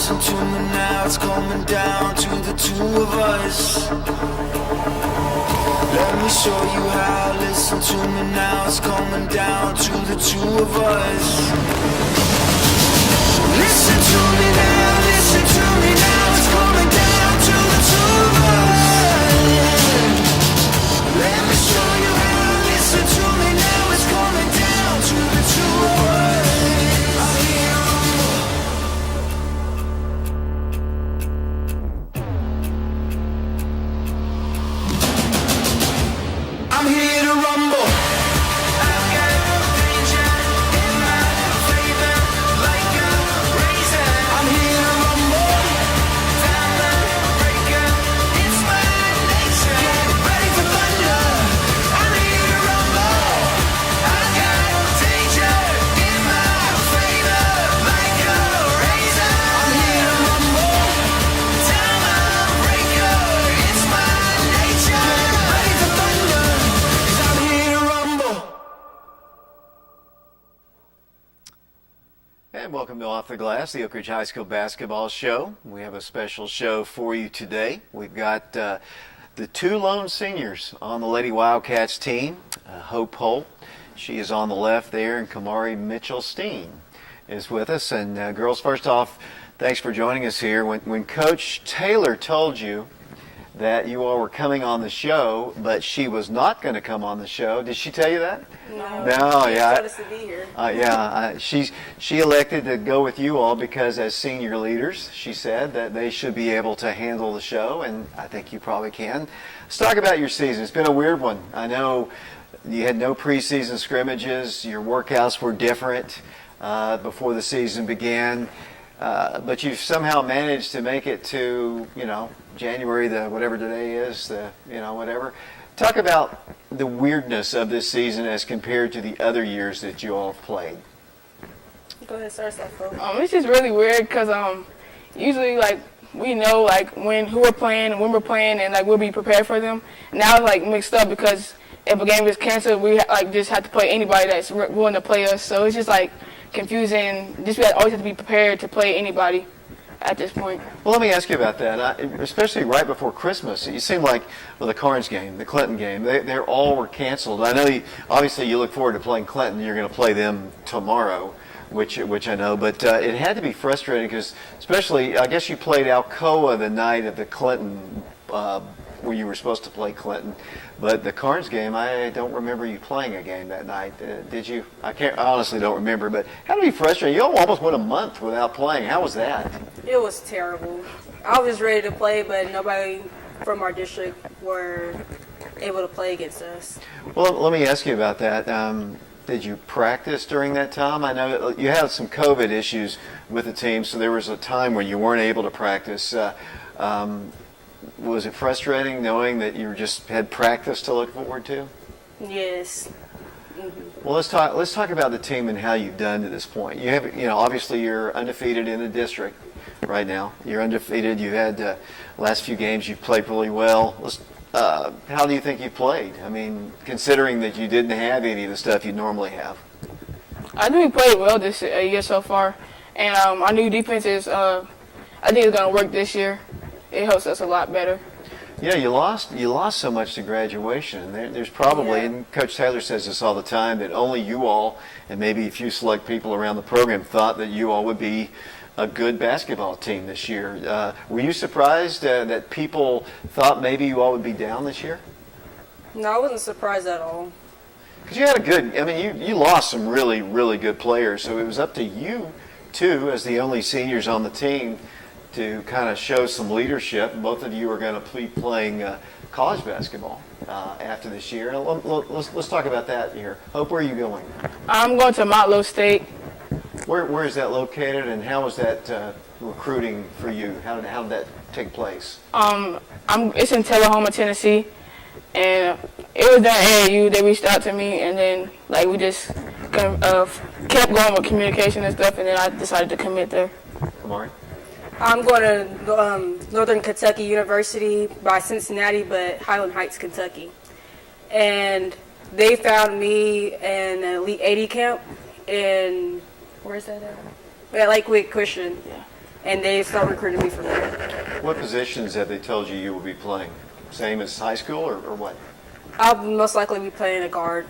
listen to me now, it's coming down to the two of us. Let me show you how, listen to me now, it's coming down to the two of us. Listen to me now, listen to me now, it's coming down to the two of us. Let me show you how, listen to me now, it's coming down to the two of us. I'm here to rumble. I've got danger in my flavor, like a razor. I'm here to rumble. Time breaker, it's my nature. Get ready for thunder. I'm here to rumble. I've got danger in my flavor, like a razor. I'm here to rumble. Time breaker, it's my nature. Get ready for thunder. And welcome to Off the Glass, the Oak Ridge High School basketball show. We have a special show for you today. We've got the two lone seniors on the Lady Wildcats team. Hope Holt, she is on the left there, and Kaimari Mitchell-Steen is with us. And girls, first off, thanks for joining us here. When Coach Taylor told you that you all were coming on the show, but she was not going to come on the show. Did she tell you that? No, yeah. She us to be here. She elected to go with you all because as senior leaders, she said that they should be able to handle the show, and I think you probably can. Let's talk about your season. It's been a weird one. I know you had no preseason scrimmages. Your workouts were different before the season began. But you've somehow managed to make it to, January, whatever today is, whatever. Talk about the weirdness of this season as compared to the other years that you all have played. Go ahead, start us off. It's just really weird because usually we know who we're playing and when we're playing, and we'll be prepared for them. Now it's mixed up because if a game is canceled, we just have to play anybody that's willing to play us. So it's just confusing. We always have to be prepared to play anybody at this point. Well, let me ask you about that. Especially right before Christmas, it seemed like the Carnes game, the Clinton game, they all were canceled. I know obviously you look forward to playing Clinton. You're going to play them tomorrow, which I know. But it had to be frustrating because, especially, I guess you played Alcoa the night of the Clinton where you were supposed to play Clinton. But the Carnes game, I don't remember you playing a game that night. Did you? I honestly don't remember. But how did it be frustrating? You almost went a month without playing. How was that? It was terrible. I was ready to play, but nobody from our district were able to play against us. Well, let me ask you about that. Did you practice during that time? I know you had some COVID issues with the team, so there was a time when you weren't able to practice. Was it frustrating knowing that you just had practice to look forward to? Yes. Mm-hmm. Well, let's talk about the team and how you've done to this point. You have, obviously you're undefeated in the district right now. You're undefeated. You had last few games you've played really well. How do you think you played? I mean, considering that you didn't have any of the stuff you normally have. I think we played well this year so far, and our new defense is. I think it's going to work this year. It helps us a lot better. Yeah, you lost so much to graduation. There's probably, and Coach Taylor says this all the time, that only you all and maybe a few select people around the program thought that you all would be a good basketball team this year. Were you surprised that people thought maybe you all would be down this year? No, I wasn't surprised at all. Because you had you lost some really, really good players, so it was up to you, too, as the only seniors on the team, to kind of show some leadership. Both of you are going to be playing college basketball after this year. Let's talk about that here. Hope, where are you going? I'm going to Motlow State. Where is that located, and how was that recruiting for you? How did that take place? It's in Tullahoma, Tennessee, and it was during AAU. They reached out to me, and then we just kept going with communication and stuff, and then I decided to commit there. Kaimari? I'm going to Northern Kentucky University by Cincinnati, but Highland Heights, Kentucky. And they found me in an Elite 80 camp in, where's that at? At Lakewood Christian. Yeah. and they start recruiting me from there. What positions have they told you will be playing? Same as high school or what? I'll most likely be playing a guard.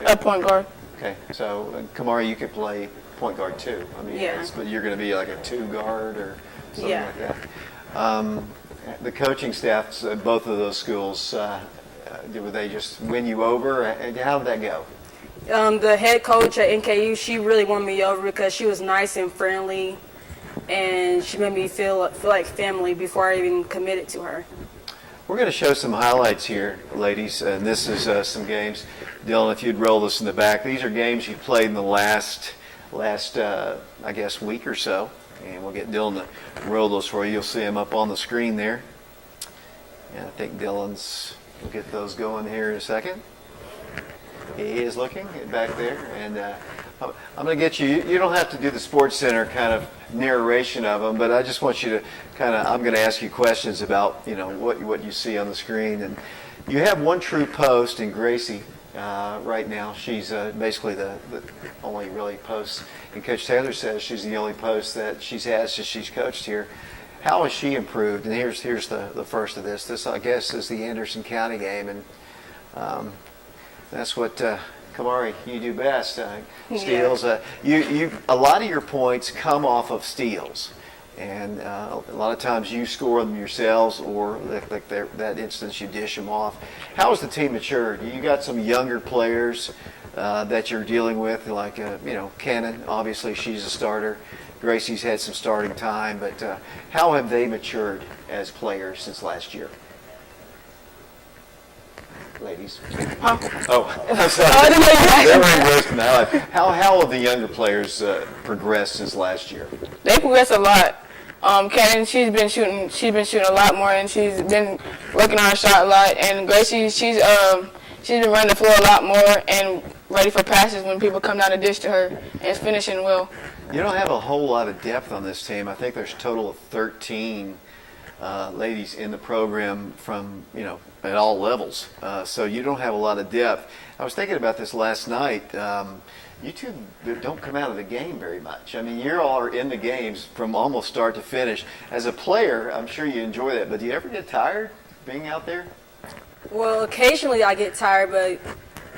A point guard. Okay, so Kaimari, you could play point guard too. I mean, Yeah. but you're going to be like a 2 guard or something Yeah. like that. The coaching staffs at both of those schools, would they just win you over? And how did that go? The head coach at NKU, she really won me over because she was nice and friendly, and she made me feel like family before I even committed to her. We're going to show some highlights here, ladies, and this is some games. Dylan, if you'd roll this in the back, these are games you played in the last I guess, week or so, and we'll get Dylan to roll those for you. You'll see them up on the screen there. And I think we'll get those going here in a second. He is looking back there, and I'm going to get you. You don't have to do the Sports Center kind of narration of them, but I just want you to I'm going to ask you questions about, what you see on the screen. And you have one true post in Gracie right now. She's basically the only really post, and Coach Taylor says she's the only post that she's had since she's coached here. How has she improved? And here's the first of this. This, I guess, is the Anderson County game, and that's what Kaimari, you do best. Steals. You a lot of your points come off of steals, and a lot of times you score them yourselves, or like that instance you dish them off. How has the team matured? You got some younger players that you're dealing with, like Cannon. Obviously, she's a starter. Gracie's had some starting time, but how have they matured as players since last year? Ladies. Oh, I'm sorry. They were in West now. How have the younger players progressed since last year? They progress a lot. Cannon, she's been shooting a lot more, and she's been working on her shot a lot. And Gracie, she's been running the floor a lot more and ready for passes when people come down the dish to her, and finishing well. You don't have a whole lot of depth on this team. I think there's a total of 13 ladies in the program from, at all levels. So you don't have a lot of depth. I was thinking about this last night. You two don't come out of the game very much. I mean, you all are in the games from almost start to finish. As a player, I'm sure you enjoy that, but do you ever get tired being out there? Well, occasionally I get tired, but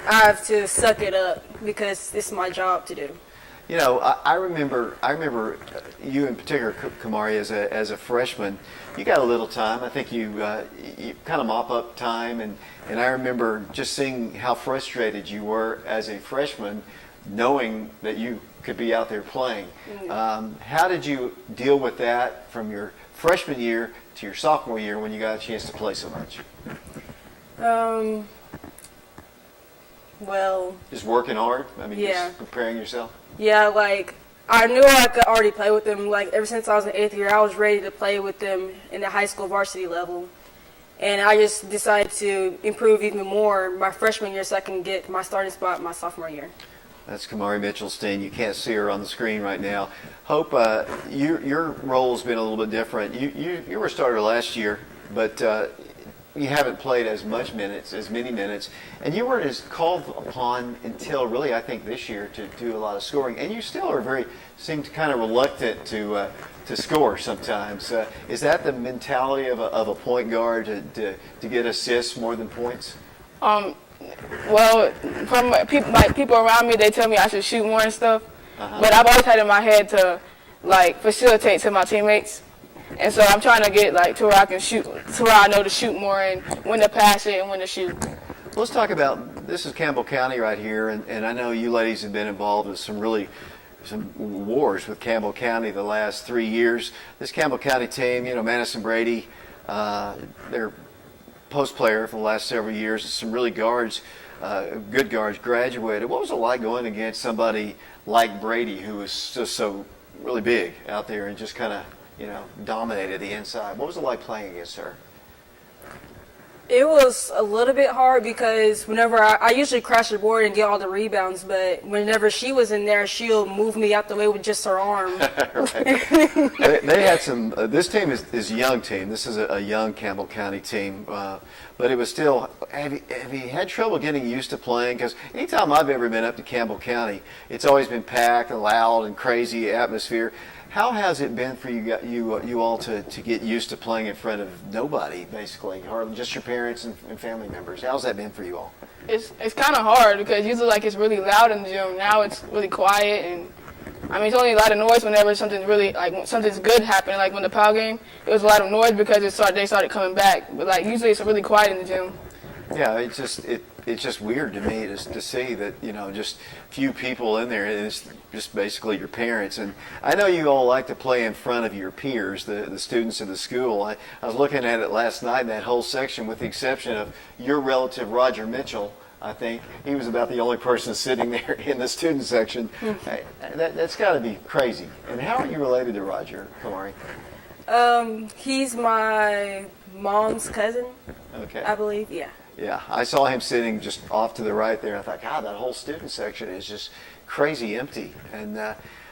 I have to suck it up because it's my job to do. I remember you in particular, Kaimari, as a freshman. You got a little time. I think you kind of mop up time, and I remember just seeing how frustrated you were as a freshman, knowing that you could be out there playing. How did you deal with that from your freshman year to your sophomore year when you got a chance to play so much? Well, Just working hard? I mean, Yeah. just preparing yourself? yeah, I knew I could already play with them. Ever since I was in 8th year, I was ready to play with them in the high school varsity level. And I just decided to improve even more my freshman year so I can get my starting spot my sophomore year. That's Kaimari Mitchell-Steen. You can't see her on the screen right now. Hope, your role's been a little bit different. You were a starter last year, but you haven't played as many minutes, and you weren't as called upon until really, I think, this year to do a lot of scoring. And you still seem kind of reluctant to score sometimes. Is that the mentality of a point guard to get assists more than points? Well, from people around me, they tell me I should shoot more and stuff. But I've always had in my head to facilitate to my teammates. And so I'm trying to get to where I can shoot, to where I know to shoot more and when to pass it and when to shoot. Let's talk about, this is Campbell County right here, and I know you ladies have been involved with some wars with Campbell County the last 3 years. This Campbell County team, Madison Brady, their post player for the last several years, some really good guards graduated. What was it like going against somebody like Brady, who was just so really big out there and just kind of dominated the inside? What was it like playing against her? It was a little bit hard because whenever I usually crash the board and get all the rebounds, but whenever she was in there, she'll move me out the way with just her arm. They had some. This team is a young team. This is a young Campbell County team, but it was still. Have you had trouble getting used to playing? Because anytime I've ever been up to Campbell County, it's always been packed and loud and crazy atmosphere. How has it been for you all to get used to playing in front of nobody, basically, or just your parents and family members? How's that been for you all? It's kind of hard because usually like it's really loud in the gym. Now it's really quiet, and I mean it's only a lot of noise whenever something's really like when something's good happening. Like when the PAL game, it was a lot of noise because they started coming back. But like usually it's really quiet in the gym. Yeah, it's just weird to me to see that, just few people in there. It's just basically your parents. And I know you all like to play in front of your peers, the students of the school. I was looking at it last night in that whole section, with the exception of your relative Roger Mitchell. I think he was about the only person sitting there in the student section. That's got to be crazy. And how are you related to Roger, Kaimari? He's my mom's cousin, Okay. I believe. Yeah. Yeah, I saw him sitting just off to the right there. I thought, God, that whole student section is just crazy empty. And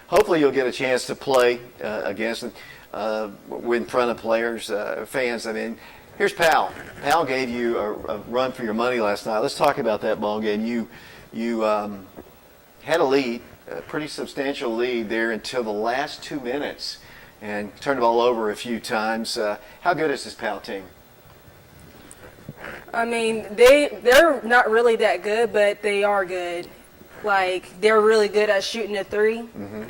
hopefully you'll get a chance to play against in front of players, fans. I mean, here's Pal. Pal gave you a run for your money last night. Let's talk about that ball game. You had a lead, a pretty substantial lead there until the last 2 minutes, and turned the ball over a few times. How good is this Pal team? I mean, they're not really that good, but they are good. Like, they're really good at shooting a three. Mm-hmm.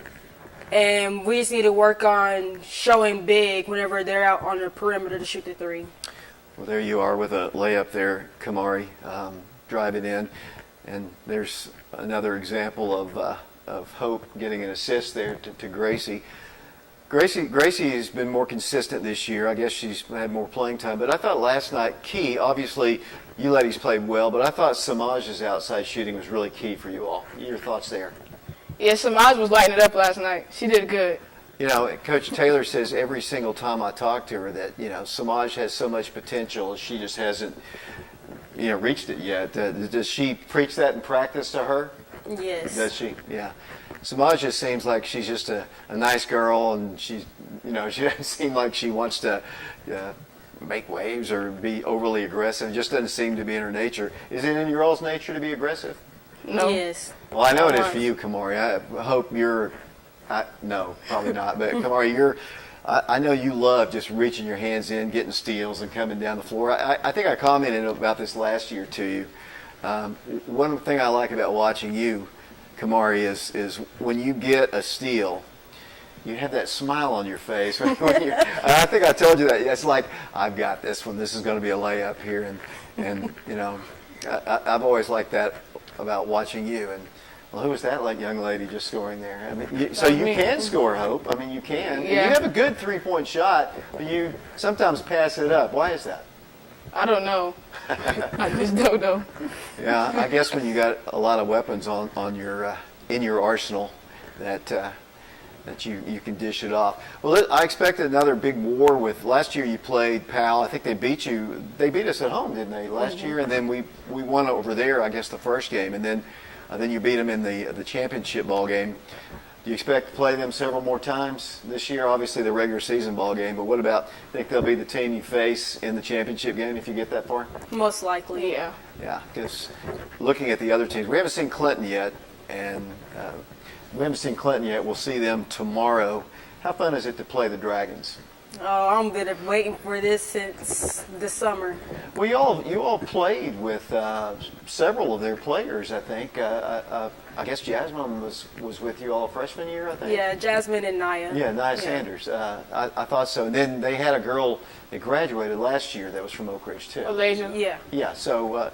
And we just need to work on showing big whenever they're out on the perimeter to shoot the three. Well, there you are with a layup there, Kaimari, driving in. And there's another example of Hope getting an assist there to Gracie. Gracie has been more consistent this year. I guess she's had more playing time. But I thought last night, key, obviously you ladies played well, but I thought Samaj's outside shooting was really key for you all. Your thoughts there? Yeah, Samaj was lighting it up last night. She did good. Coach Taylor says every single time I talk to her that, Samaj has so much potential. She just hasn't, reached it yet. Does she preach that in practice to her? Yes. Does she? Yeah. Samaj just seems like she's just a nice girl, and she's, she doesn't seem like she wants to make waves or be overly aggressive. It just doesn't seem to be in her nature. Is it in your all's nature to be aggressive? No. Yes. Well, I know it is for you, Kaimari. I hope you're. No, probably not. But Kaimari, I know you love just reaching your hands in, getting steals, and coming down the floor. I think I commented about this last year to you. One thing I like about watching you, Kaimari, is when you get a steal, you have that smile on your face. I think I told you that. It's like, I've got this one. This is going to be a layup here. And I've always liked that about watching you. And, well, who was that young lady just scoring there? I mean, you can score, Hope. I mean, you can. Yeah. And you have a good three-point shot, but you sometimes pass it up. Why is that? I don't know. I just don't know. Yeah, I guess when you got a lot of weapons on your in your arsenal, that you can dish it off. Well, I expected another big war with. Last year you played Pal. I think they beat you. They beat us at home, didn't they? Last year, and then we won over there. I guess the first game, and then you beat them in the championship ball game. Do you expect to play them several more times this year? Obviously the regular season ball game, but what about, think they'll be the team you face in the championship game if you get that far? Most likely. Yeah. Yeah, because looking at the other teams, we haven't seen Clinton yet, and We'll see them tomorrow. How fun is it to play the Dragons? Oh, I'm been waiting for this since the summer. Well, you all played with several of their players, I think. I guess Jasmine was with you all freshman year, I think. Yeah, Jasmine and Naya. Yeah, Nia Sanders. I thought so. And then they had a girl that graduated last year that was from Oak Ridge too. Malaysia. Yeah. Yeah. So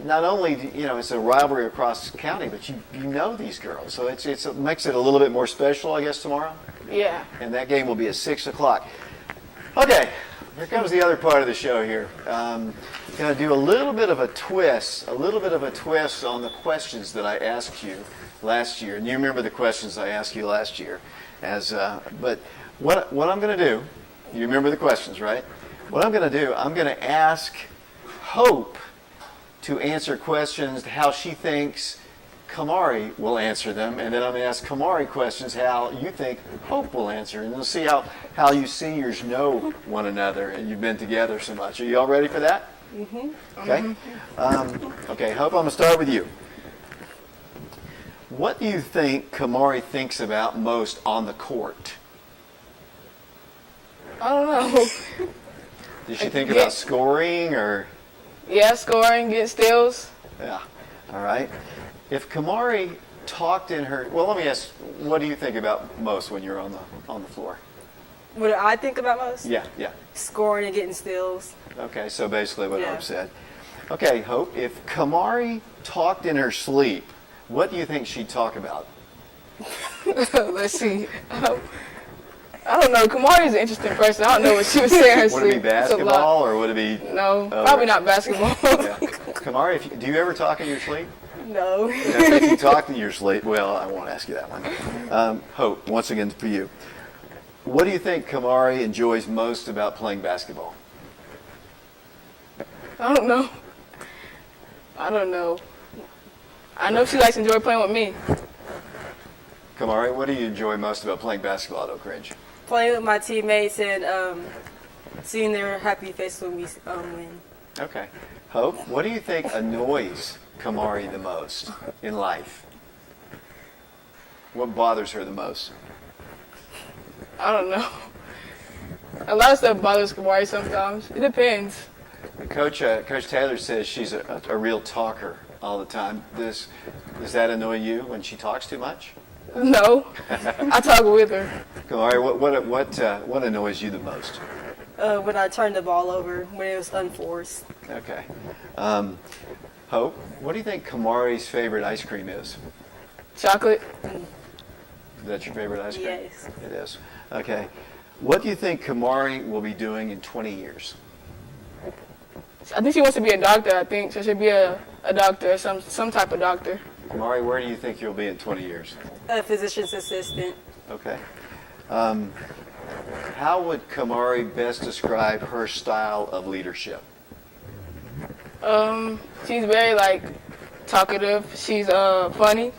not only it's a rivalry across the county, but you know these girls, so it makes it a little bit more special, I guess, tomorrow. Yeah. And that game will be at 6 o'clock. Okay, here comes the other part of the show here. Going to do a little bit of a twist on the questions that I asked you last year. And you remember the questions I asked you last year. But what I'm going to do, you remember the questions, right? What I'm going to do, I'm going to ask Hope to answer questions how she thinks Kaimari will answer them, and then I'm going to ask Kaimari questions how you think Hope will answer, and we'll see how you seniors know one another, and you've been together so much. Are you all ready for that? Mm-hmm. Okay. Okay, Hope, I'm going to start with you. What do you think Kaimari thinks about most on the court? I don't know. Does she think about scoring or? Yeah, scoring, getting steals. Yeah. All right. If Kaimari talked in her, well, let me ask, what do you think about most when you're on the floor? What do I think about most? Yeah, yeah. Scoring and getting steals. Okay, so basically what Yeah. Hope said. Okay, Hope, if Kaimari talked in her sleep, what do you think she'd talk about? Let's see. I don't know. Kamari's an interesting person. I don't know what she was saying in her Would it sleep. be It's a lot. basketball or would it be? No, probably not basketball. Yeah. Kaimari, do you ever talk in your sleep? No. If you talk in your sleep, well, I won't ask you that one. Hope, once again for you. What do you think Kaimari enjoys most about playing basketball? I don't know. I don't know. I know she likes to enjoy playing with me. Kaimari, what do you enjoy most about playing basketball at Oak Ridge? Playing with my teammates and seeing their happy face when we win. Okay. Hope, what do you think annoys Kaimari the most in life? What bothers her the most? I don't know. A lot of stuff bothers Kamari sometimes. It depends. Coach Taylor says she's a real talker all the time. Does that annoy you when she talks too much? No. I talk with her. Kaimari, what annoys you the most? When I turned the ball over, when it was unforced. Okay. Hope, what do you think Kamari's favorite ice cream is? Chocolate. Is that your favorite ice cream? Yes. It is. Okay. What do you think Kaimari will be doing in 20 years? I think she wants to be a doctor, I think. So she'll be a doctor, some type of doctor. Kamari, where do you think you'll be in 20 years? A physician's assistant. Okay. How would Kaimari best describe her style of leadership? She's very talkative. She's funny.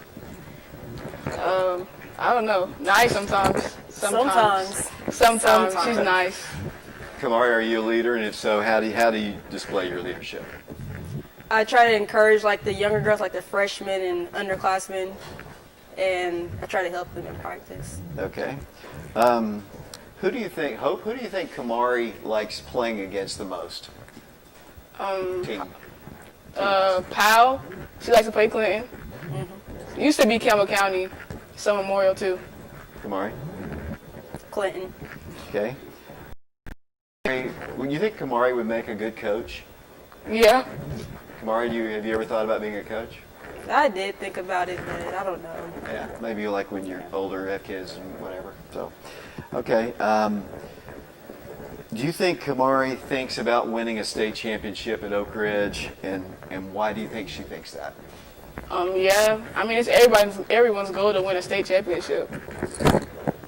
I don't know. Nice sometimes. Sometimes she's nice. Kaimari, are you a leader? And if so, how do you display your leadership? I try to encourage the younger girls, like the freshmen and underclassmen, and I try to help them in practice. Okay. Who do you think, Hope, who do you think Kaimari likes playing against the most? Team. Powell. She likes to play Clinton. Used to be Campbell County. Some Memorial too. Kaimari? Clinton. Okay. Would you think Kaimari would make a good coach? Yeah. Kaimari, have you ever thought about being a coach? I did think about it, but I don't know. Yeah, maybe like when you're older, have kids and whatever. So, okay. Do you think Kaimari thinks about winning a state championship at Oak Ridge, and why do you think she thinks that? Yeah. I mean, it's everyone's goal to win a state championship.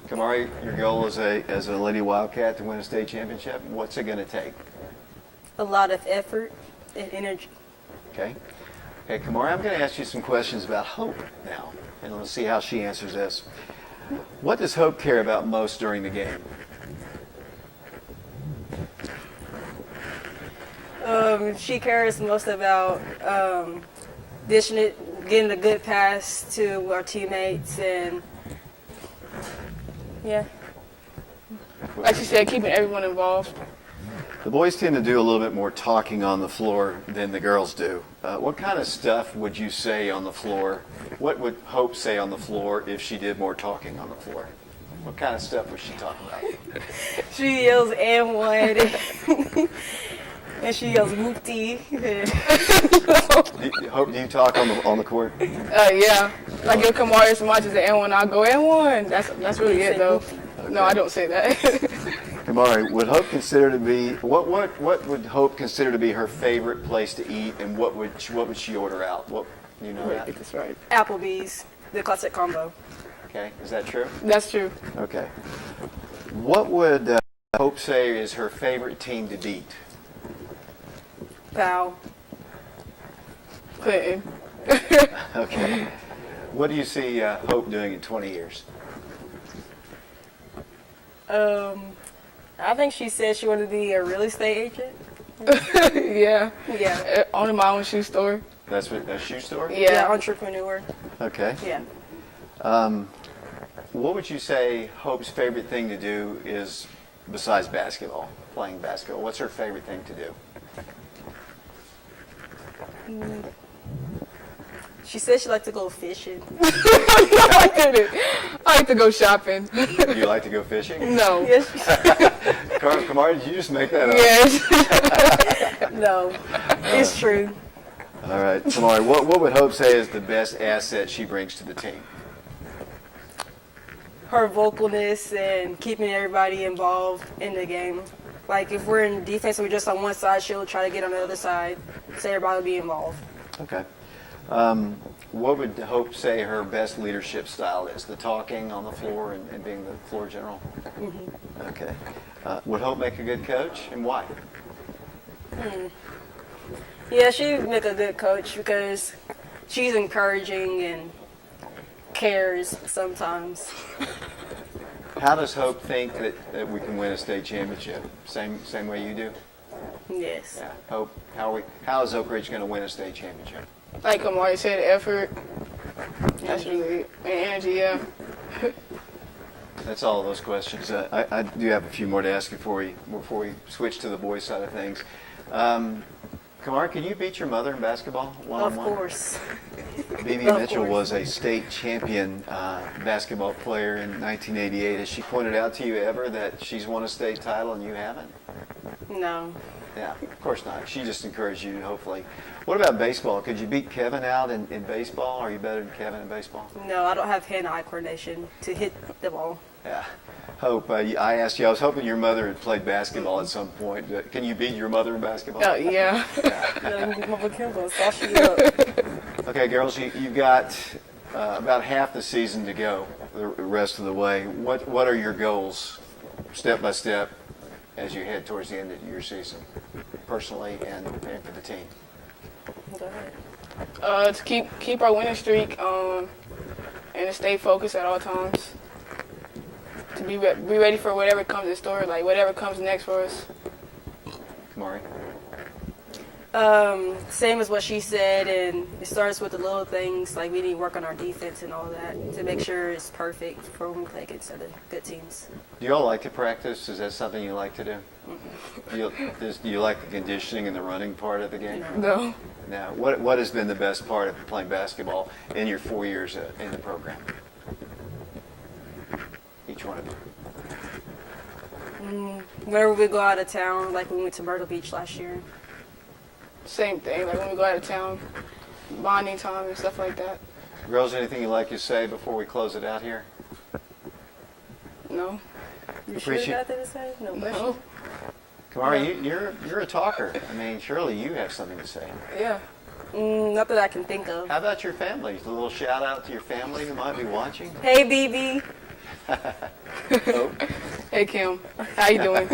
Kaimari, your goal as a Lady Wildcat to win a state championship, what's it going to take? A lot of effort and energy. Okay. Okay, Kaimari, I'm going to ask you some questions about Hope now, and let's see how she answers this. What does Hope care about most during the game? She cares most about dishing it, getting a good pass to our teammates, and yeah. Like she said, keeping everyone involved. The boys tend to do a little bit more talking on the floor than the girls do. What kind of stuff would you say on the floor? What would Hope say on the floor if she did more talking on the floor? What kind of stuff was she talking about? She yells and one, and she yells whoopty. Hope, do you talk on the court? Yeah. Like if Kamari as much as the N1, I'll go N1. That's really it though. Okay. No, I don't say that. Kamari, would Hope consider to be what would Hope consider to be her favorite place to eat, and what would she order out? What you know that? Get this right. Applebee's, the classic combo. Okay, is that true? That's true. Okay. What would Hope say is her favorite team to beat? Pow. Clinton. Okay. What do you see Hope doing in 20 years? I think she said she wanted to be a real estate agent. Yeah. Yeah. Owning my own shoe store. That's what, a shoe store? Yeah. Entrepreneur. Okay. Yeah. What would you say Hope's favorite thing to do is besides basketball, playing basketball? What's her favorite thing to do? She said she liked to go fishing. I like to go shopping. Do you like to go fishing? No. Yes. Kamari, did you just make that up? Yes. No. It's true. All right, Kamari, what would Hope say is the best asset she brings to the team? Her vocalness and keeping everybody involved in the game. Like if we're in defense and we're just on one side, she'll try to get on the other side, so everybody will be involved. Okay. What would Hope say her best leadership style is? The talking on the floor and being the floor general? Mm-hmm. Okay. Would Hope make a good coach, and why? Yeah, she would make a good coach because she's encouraging and cares sometimes. How does Hope think that we can win a state championship? Same way you do? Yes. Yeah. Hope, how is Oak Ridge going to win a state championship? Like Kamari said, effort. That's really it. And energy, yeah. That's all of those questions. I do have a few more to ask you before we switch to the boys' side of things. Kamar, can you beat your mother in basketball one-on-one? Of course. BB Of Mitchell course. was a state champion basketball player in 1988. Has she pointed out to you ever that she's won a state title and you haven't? No. Yeah, of course not. She just encouraged you, hopefully. What about baseball? Could you beat Kevin out in baseball? Are you better than Kevin in baseball? No, I don't have hand-eye coordination to hit the ball. Yeah. Hope, I asked you, I was hoping your mother had played basketball at some point. Can you beat your mother in basketball? Yeah. Okay, girls, you've got about half the season to go the rest of the way. What are your goals, step by step, as you head towards the end of your season, personally and for the team? To keep our winning streak and to stay focused at all times. To be ready for whatever comes in store, like whatever comes next for us. Kamari? Same as what she said, and it starts with the little things, like we need to work on our defense and all that to make sure it's perfect for when we play against other good teams. Do you all like to practice? Is that something you like to do? Do you like the conditioning and the running part of the game? No. Now, what has been the best part of playing basketball in your 4 years in the program? Each one of you. Whenever we go out of town, like we went to Myrtle Beach last year. Same thing, like when we go out of town, bonding time and stuff like that. Girls, anything you'd like to say before we close it out here? No. You sure you got that to say? No question. No. Kamari, you're a talker. I mean, surely you have something to say. Yeah. Not that I can think of. How about your family? A little shout out to your family who might be watching. Hey, BB. Hey, Kim. How you doing?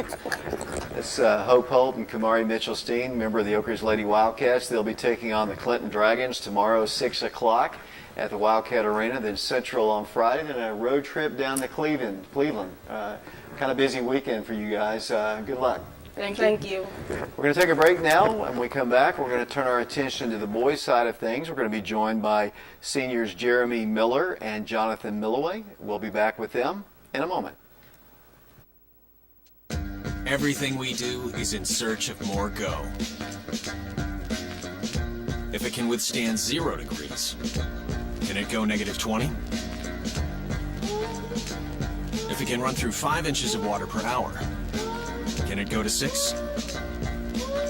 It's Hope Holt and Kamari Mitchell-Steen, member of the Oak Ridge Lady Wildcats. They'll be taking on the Clinton Dragons tomorrow, 6 o'clock at the Wildcat Arena, then Central on Friday, then a road trip down to Cleveland. Kind of busy weekend for you guys. Good luck. Thank you. We're going to take a break now. When we come back, we're going to turn our attention to the boys' side of things. We're going to be joined by seniors Jeremy Miller and Jonathan Milloway. We'll be back with them in a moment. Everything we do is in search of more go. If it can withstand 0 degrees, can it go -20? If it can run through 5 inches of water per hour, can it go to 6?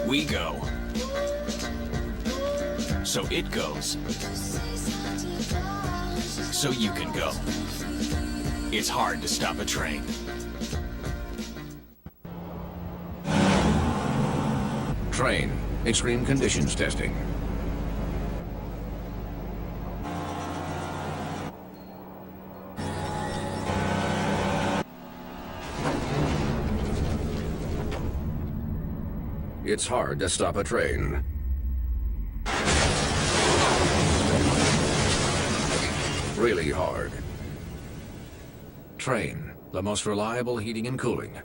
We go. So it goes. So you can go. It's hard to stop a train. Train. Extreme conditions testing. It's hard to stop a train. Really hard. Train, the most reliable heating and cooling.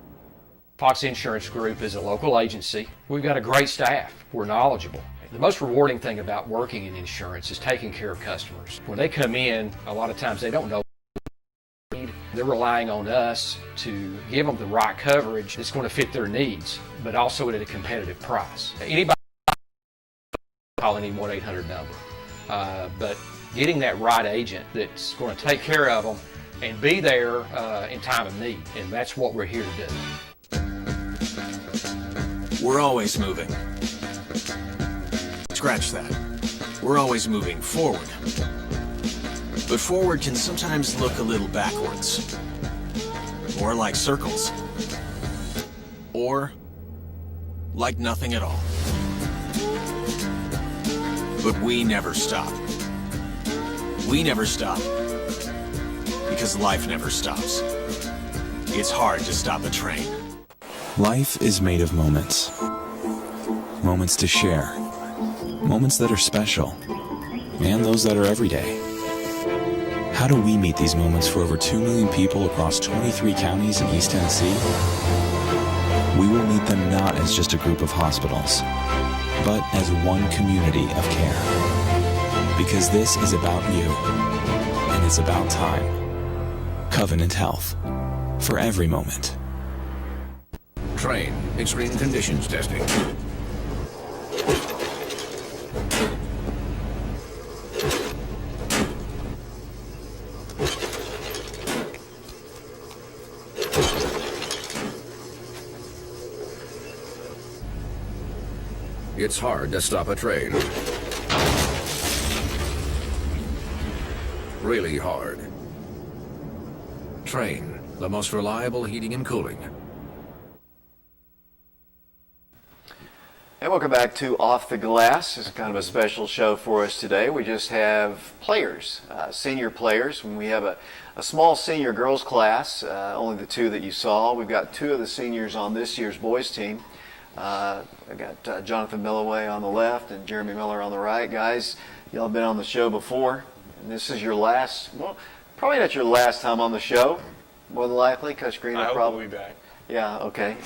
Foxy Insurance Group is a local agency. We've got a great staff. We're knowledgeable. The most rewarding thing about working in insurance is taking care of customers. When they come in, a lot of times they don't know. They're relying on us to give them the right coverage that's going to fit their needs, but also at a competitive price. Anybody call any 1-800 number, but getting that right agent that's going to take care of them and be there in time of need, and that's what we're here to do. We're always moving. Scratch that. We're always moving forward. But forward can sometimes look a little backwards. Or like circles. Or like nothing at all. But we never stop. We never stop. Because life never stops. It's hard to stop a train. Life is made of moments. Moments to share. Moments that are special. And those that are everyday. How do we meet these moments for over 2 million people across 23 counties in East Tennessee? We will meet them not as just a group of hospitals, but as one community of care. Because this is about you, and it's about time. Covenant Health, for every moment. Train. Extreme conditions testing. It's hard to stop a train. Really hard. Train, the most reliable heating and cooling. And welcome back to Off the Glass. This is kind of a special show for us today. We just have players, senior players. We have a small senior girls class, only the two that you saw. We've got two of the seniors on this year's boys team. I got Jonathan Milloway on the left and Jeremy Miller on the right. Guys, y'all have been on the show before, and this is your last, well, probably not your last time on the show, more than likely. Coach Green will probably be back. Yeah, okay.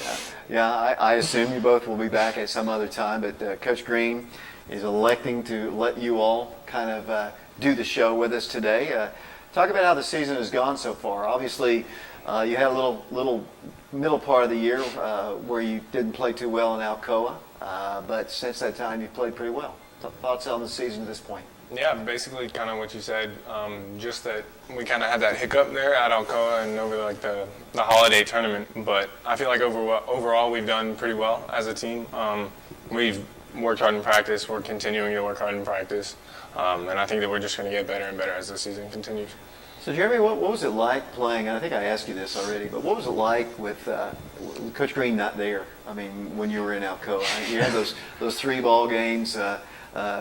I assume you both will be back at some other time, but Coach Green is electing to let you all kind of do the show with us today. Talk about how the season has gone so far. Obviously, you had a little middle part of the year where you didn't play too well in Alcoa, but since that time you've played pretty well. Thoughts on the season at this point? Yeah, basically kind of what you said. Just that we kind of had that hiccup there at Alcoa and over like the holiday tournament. But I feel like overall we've done pretty well as a team. We've worked hard in practice. We're continuing to work hard in practice. And I think that we're just going to get better and better as the season continues. So Jeremy, what was it like playing, and I think I asked you this already, but what was it like with Coach Green not there? I mean, when you were in Alcoa, you had those 3 ball games.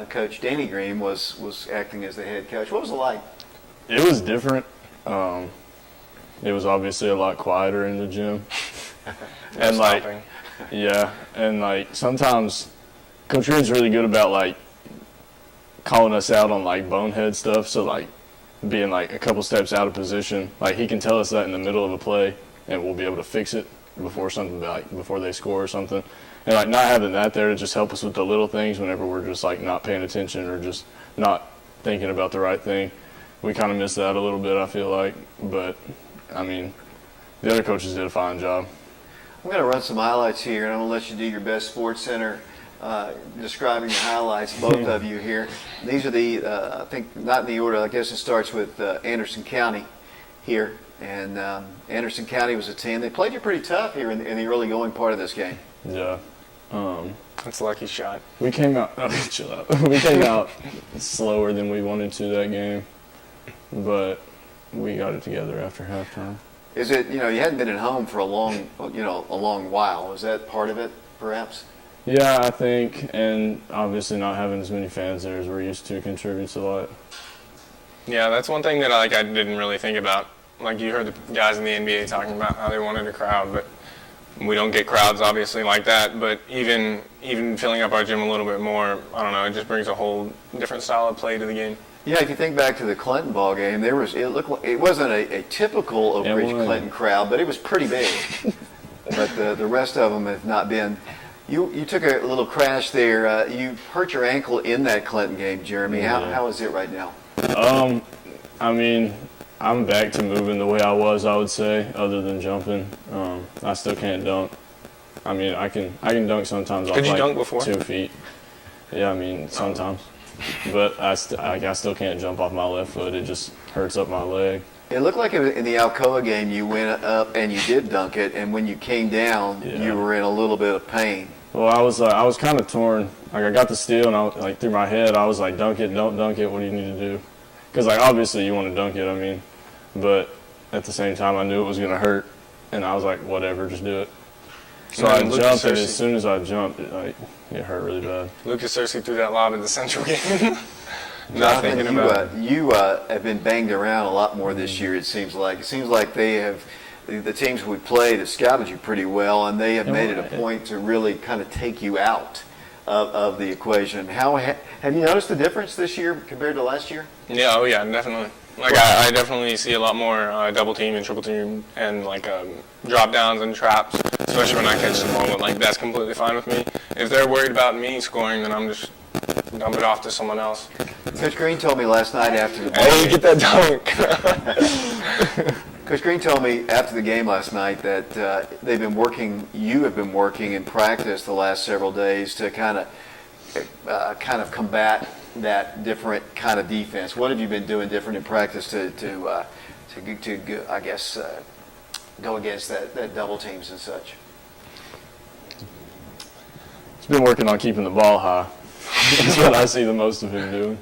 Coach Danny Green was acting as the head coach. What was it like? It was different. It was obviously a lot quieter in the gym. And like, yeah, and like sometimes Coach Green's really good about like calling us out on like bonehead stuff. So like being like a couple steps out of position, like he can tell us that in the middle of a play, and we'll be able to fix it before they score or something. And like not having that there to just help us with the little things whenever we're just like not paying attention or just not thinking about the right thing. We kind of missed that a little bit, I feel like. But I mean, the other coaches did a fine job. I'm going to run some highlights here, and I'm going to let you do your best Sports Center describing the highlights, both of you here. These are the, I think, not in the order, I guess it starts with Anderson County here. And Anderson County was a team. They played you pretty tough here in the early going part of this game. Yeah. That's a lucky shot. We came out, chill out. We came out slower than we wanted to that game, but we got it together after halftime. Is it, you hadn't been at home for a long while. Is that part of it, perhaps? Yeah, I think, and obviously not having as many fans there as we're used to contributes a lot. Yeah, that's one thing that I didn't really think about. Like you heard the guys in the NBA talking about how they wanted a crowd, but we don't get crowds obviously like that. But even filling up our gym a little bit more, I don't know, it just brings a whole different style of play to the game. Yeah, if you think back to the Clinton ball game, it looked like it wasn't a typical Oak Ridge Clinton crowd, but it was pretty big. But the rest of them have not been You took a little crash there. You hurt your ankle in that Clinton game, Jeremy. How is it right now? I mean, I'm back to moving the way I was, I would say, other than jumping. I still can't dunk. I mean, I can dunk sometimes. Could you off, like, dunk before? 2 feet. Yeah, I mean, sometimes. But I still can't jump off my left foot. It just hurts up my leg. It looked like in the Alcoa game you went up and you did dunk it, and when you came down, you were in a little bit of pain. Well, I was kind of torn. Like, I got the steal, and through my head, I was like, dunk it, don't dunk it. What do you need to do? Because, like, obviously you want to dunk it, I mean. But at the same time, I knew it was going to hurt, and I was like, whatever, just do it. So I jumped, and as soon as I jumped, it hurt really bad. Lucas Searcy threw that lob in the Central game. Not Jonathan, thinking about it. you have been banged around a lot more this year, it seems like. It seems like they have, the teams we played have scouted you pretty well, and they have made it a point to really kind of take you out of the equation. Have you noticed the difference this year compared to last year? Yeah, oh yeah, definitely. Like I definitely see a lot more double team and triple team and drop downs and traps, especially when I catch the ball. But like that's completely fine with me. If they're worried about me scoring, then I'm just dump it off to someone else. Coach Green told me last night after the Hey, get that dunk. Coach Green told me after the game last night that you have been working in practice the last several days to kind of combat that different kind of defense. What have you been doing different in practice to I guess, go against that double teams and such? He's been working on keeping the ball high. That's what I see the most of him doing.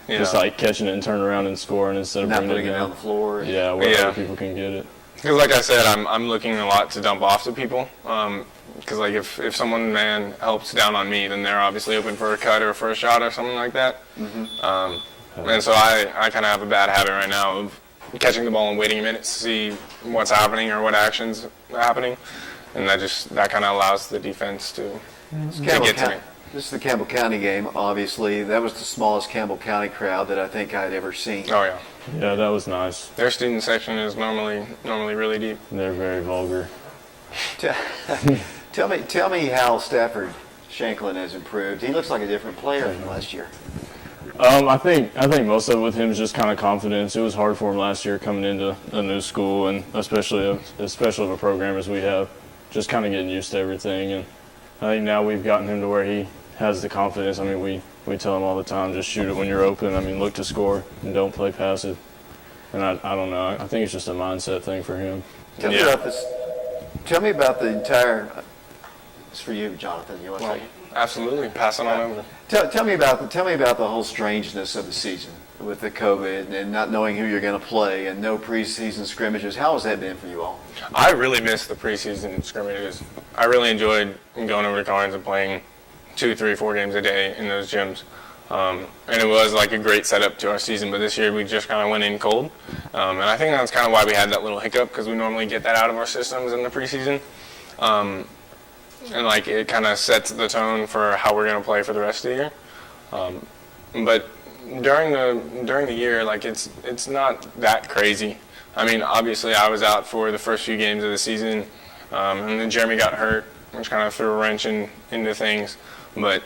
Yeah. Just like catching it and turning around and scoring instead of Not bringing putting it it down. on the floor. Yeah, where other people can get it. Because like I said, I'm looking a lot to dump off to people. Because like if someone man helps down on me, then they're obviously open for a cut or for a shot or something like that. Mm-hmm. And so I kind of have a bad habit right now of catching the ball and waiting a minute to see what's happening or what actions are happening, and that kind of allows the defense to get to me. This is the Campbell County game, obviously. That was the smallest Campbell County crowd that I think I'd ever seen. Oh yeah. Yeah, that was nice. Their student section is normally really deep. They're very vulgar. Tell me how Stafford Shanklin has improved. He looks like a different player from last year. I think most of it with him is just kind of confidence. It was hard for him last year coming into a new school, and especially of a program as we have, just kind of getting used to everything. And I think now we've gotten him to where he has the confidence. I mean, we tell him all the time, just shoot it when you're open. I mean, look to score and don't play passive. And I don't know. I think it's just a mindset thing for him. Tell me about this. Tell me about the entire. It's for you, Jonathan. You want to say? Absolutely, pass it on over. Tell me about the whole strangeness of the season with the COVID and not knowing who you're going to play and no preseason scrimmages. How has that been for you all? I really missed the preseason scrimmages. I really enjoyed going over to Collins and playing 2, 3, 4 games a day in those gyms. And it was like a great setup to our season, but this year we just kind of went in cold. And I think that's kind of why we had that little hiccup, because we normally get that out of our systems in the preseason. And like it kind of sets the tone for how we're going to play for the rest of the year. But during the year, like it's not that crazy. I mean, obviously I was out for the first few games of the season, and then Jeremy got hurt, which kind of threw a wrench into things. But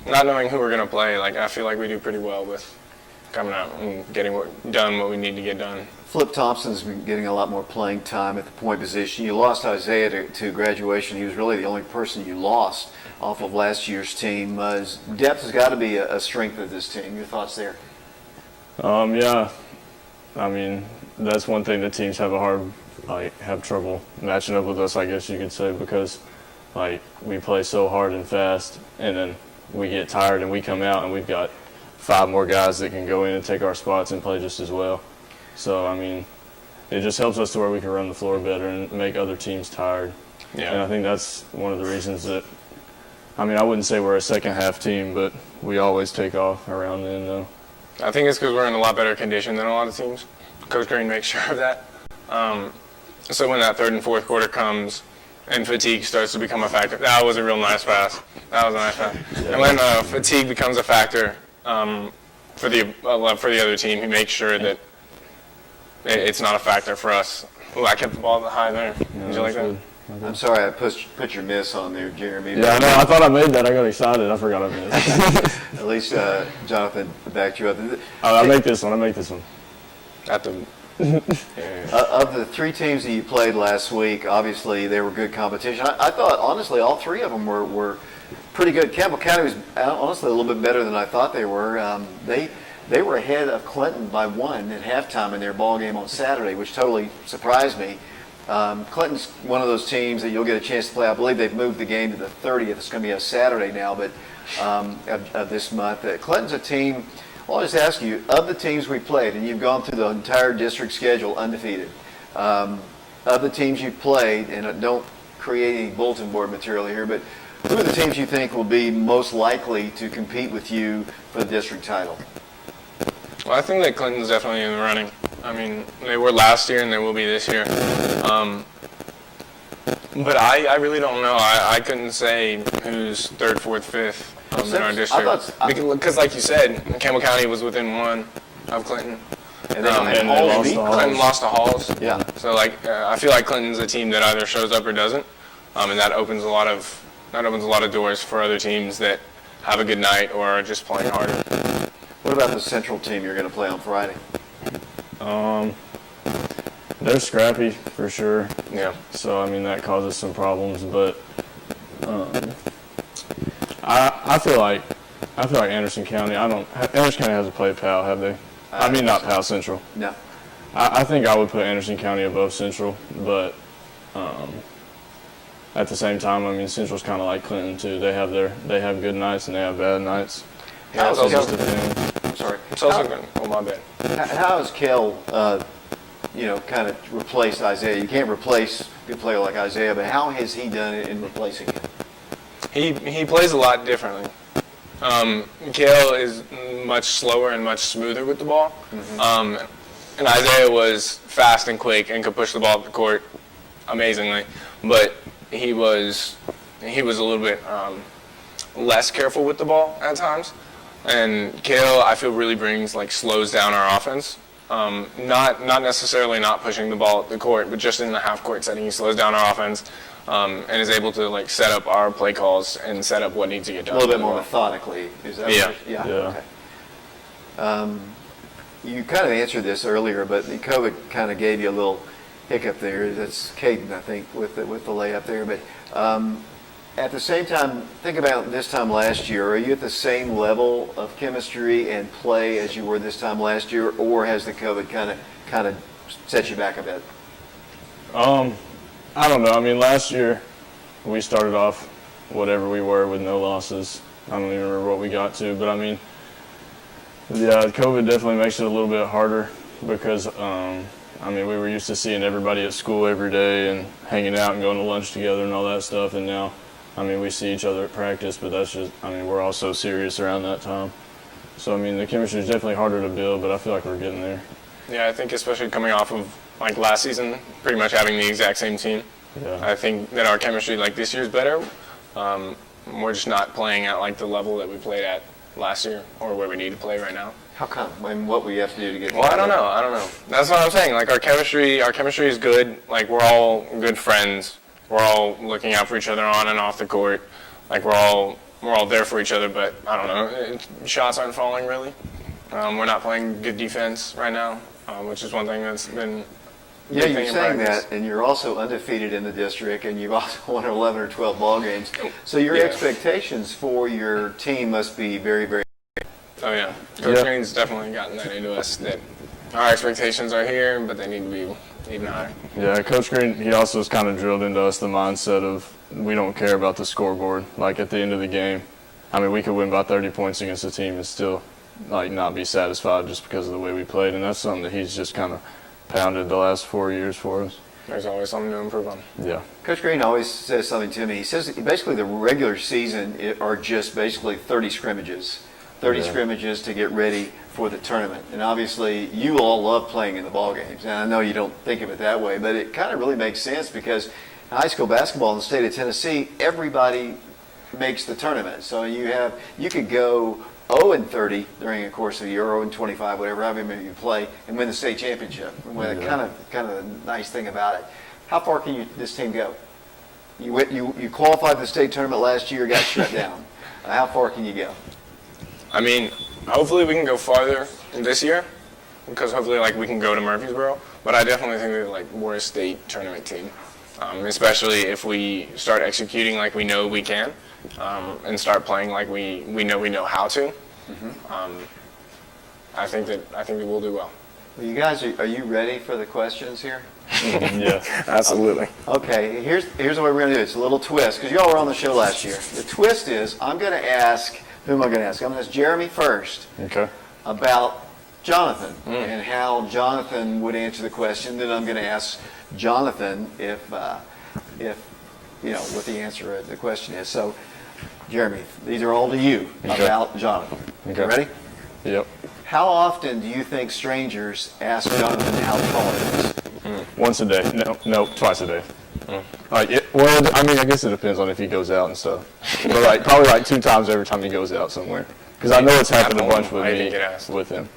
not knowing who we're going to play, like I feel like we do pretty well with coming out and getting done what we need to get done. Flip Thompson's been getting a lot more playing time at the point position. You lost Isaiah to graduation. He was really the only person you lost off of last year's team. Depth has got to be a strength of this team. Your thoughts there? Yeah. I mean, that's one thing that teams have trouble matching up with us, I guess you could say, because we play so hard and fast, and then we get tired and we come out and we've got 5 more guys that can go in and take our spots and play just as well. So, I mean, it just helps us to where we can run the floor better and make other teams tired. Yeah. And I think that's one of the reasons that, I mean, I wouldn't say we're a second half team, but we always take off around then, though. I think it's because we're in a lot better condition than a lot of teams. Coach Green makes sure of that. So when that third and fourth quarter comes and fatigue starts to become a factor, that was a real nice pass. That was a nice pass. Yeah. And when fatigue becomes a factor for the other team, he makes sure that it's not a factor for us. Ooh, I kept the ball high there. Did you like that? I'm sorry I put your miss on there, Jeremy. Yeah, I know. I thought I made that. I got excited. I forgot I missed. At least Jonathan backed you up. I make this one. At the Of the three teams that you played last week, obviously they were good competition. I thought, honestly, all three of them were pretty good. Campbell County was honestly a little bit better than I thought they were. They were ahead of Clinton by 1 at halftime in their ball game on Saturday, which totally surprised me. Clinton's one of those teams that you'll get a chance to play. I believe they've moved the game to the 30th. It's going to be a Saturday now, but of this month. Clinton's a team. I'll just ask you, of the teams we played, and you've gone through the entire district schedule undefeated, of the teams you've played, and don't create any bulletin board material here, but who are the teams you think will be most likely to compete with you for the district title? Well, I think that Clinton's definitely in the running. I mean, they were last year and they will be this year. But I really don't know. I couldn't say who's third, fourth, fifth in our district. Because like you said, Campbell County was within 1 of Clinton. And they Clinton lost to Halls. Yeah. So I feel like Clinton's a team that either shows up or doesn't. And that opens a lot of doors for other teams that have a good night or are just playing harder. What about the central team you're going to play on Friday? They're scrappy for sure. Yeah. So I mean that causes some problems, but I feel like Anderson County. Anderson County hasn't played PAL, have they? I mean not PAL Central. No. I think I would put Anderson County above Central, but at the same time, I mean Central's kind of like Clinton too. They have good nights and they have bad nights. Yeah, So it just depends. I'm sorry. It's also good. Oh, my bad. How has Kel, kind of replaced Isaiah? You can't replace a good player like Isaiah, but how has he done it in replacing him? He plays a lot differently. Kale is much slower and much smoother with the ball. And Isaiah was fast and quick and could push the ball up the court amazingly. But he was a little bit less careful with the ball at times. And Kale, I feel, really slows down our offense. Not necessarily not pushing the ball up the court, but just in the half-court setting, he slows down our offense and is able to set up our play calls and set up what needs to get done. A little bit more methodically. Is that Yeah. What yeah. Okay. You kind of answered this earlier, but the COVID kind of gave you a little hiccup there. That's Caden, I think, with the layup there. But at the same time, think about this time last year. Are you at the same level of chemistry and play as you were this time last year, or has the COVID kind of set you back a bit? I don't know. I mean, last year we started off whatever we were with no losses. I don't even remember what we got to, but I mean, yeah, COVID definitely makes it a little bit harder because we were used to seeing everybody at school every day and hanging out and going to lunch together and all that stuff, and now, we see each other at practice, but that's just, we're all so serious around that time. So, the chemistry is definitely harder to build, but I feel like we're getting there. Yeah, I think especially coming off of last season, pretty much having the exact same team. Yeah. I think that our chemistry this year is better. We're just not playing at the level that we played at last year or where we need to play right now. How come? What we have to do to get? Well, I don't know. That's what I'm saying. Our chemistry is good. We're all good friends. We're all looking out for each other on and off the court. We're all there for each other. But I don't know. Shots aren't falling really. We're not playing good defense right now, which is one thing that's been. Yeah, you're saying that, and you're also undefeated in the district, and you've also won 11 or 12 ball games. So your expectations for your team must be very, very. Oh yeah, Coach Green's definitely gotten that into us that our expectations are here, but they need to be even higher. Yeah, Coach Green, he also has kind of drilled into us the mindset of we don't care about the scoreboard. At the end of the game, we could win by 30 points against a team and still not be satisfied just because of the way we played, and that's something that he's just kind of pounded the last 4 years for us. There's always something to improve on. Yeah. Coach Green always says something to me. He says basically the regular season are just basically 30 scrimmages. 30 scrimmages to get ready for the tournament. And obviously you all love playing in the ball games. And I know you don't think of it that way, but it kind of really makes sense because in high school basketball in the state of Tennessee, everybody makes the tournament. So you could go 0-30 during a course of a year, 0-25, whatever, however many you play, and win the state championship. Kind of the nice thing about it. How far can this team go? You qualified the state tournament last year, got shut down. How far can you go? I mean, hopefully we can go farther this year, because hopefully like we can go to Murfreesboro. But I definitely think that like we're a state tournament team, especially if we start executing like we know we can, and start playing like we know how to. I think that we'll do well. Well, you guys, are you ready for the questions here? Yeah. Absolutely. Okay, here's what we're going to do. It's a little twist, because y'all were on the show last year. The twist is, I'm going to ask, who am I going to ask? I'm going to ask Jeremy first Okay. about Jonathan and how Jonathan would answer the question. Then I'm going to ask Jonathan if you know, what the answer of the question is. So, Jeremy, these are all to you about Jonathan. Okay. Ready? Yep. How often do you think strangers ask Jonathan how tall he is? Once a day. No, twice a day. Well, I mean, I guess it depends on if he goes out and stuff. But like probably like 2 times every time he goes out somewhere. Because I know it's happened a bunch with I even me get asked. with him.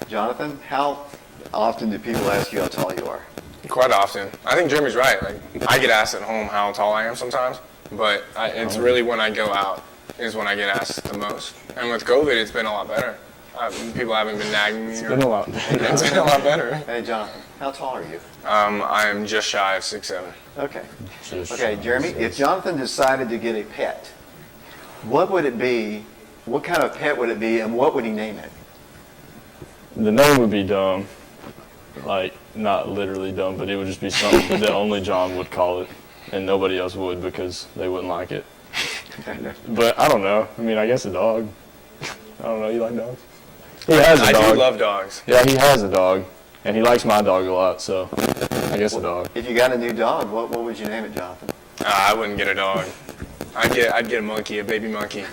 Jonathan, how often do people ask you how tall you are? Quite often. I think Jeremy's right. Like I get asked at home how tall I am sometimes, but it's really when I go out is when I get asked the most. And with COVID, it's been a lot better. People haven't been nagging me. It's been a lot. It's been a lot better. Hey, Jonathan, how tall are you? I am just shy of 6'7". Okay. Okay, Jeremy, if Jonathan decided to get a pet, what would it be? What kind of pet would it be, and what would he name it? The name would be dumb. Like, not literally dumb, but it would just be something that only John would call it, and nobody else would because they wouldn't like it. But I don't know. I mean, I guess a dog. I don't know. You like dogs? He has a dog. I do love dogs. Yeah, he has a dog, and he likes my dog a lot, so I guess a dog. If you got a new dog, what would you name it, Jonathan? I wouldn't get a dog. I'd get a monkey, a baby monkey.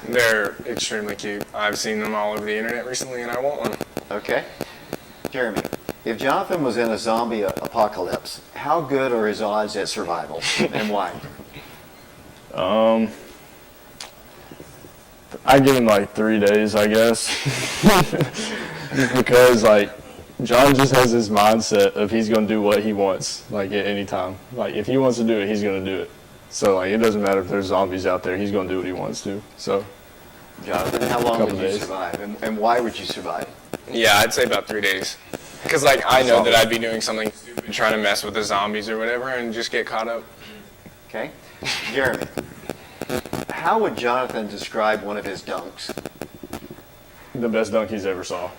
They're extremely cute. I've seen them all over the internet recently, and I want one. Okay. Jeremy, if Jonathan was in a zombie apocalypse, how good are his odds at survival, and why? I give him like 3 days, I guess, because like John just has this mindset of he's gonna do what he wants, like at any time. Like if he wants to do it, he's gonna do it. So like it doesn't matter if there's zombies out there, he's gonna do what he wants to. So, Jonathan, how long would you days. survive, and why would you survive? Yeah, I'd say about 3 days. Because like I know that I'd be doing something stupid, trying to mess with the zombies or whatever, and just get caught up. Okay. Jeremy, how would Jonathan describe one of his dunks? the best dunk he's ever saw.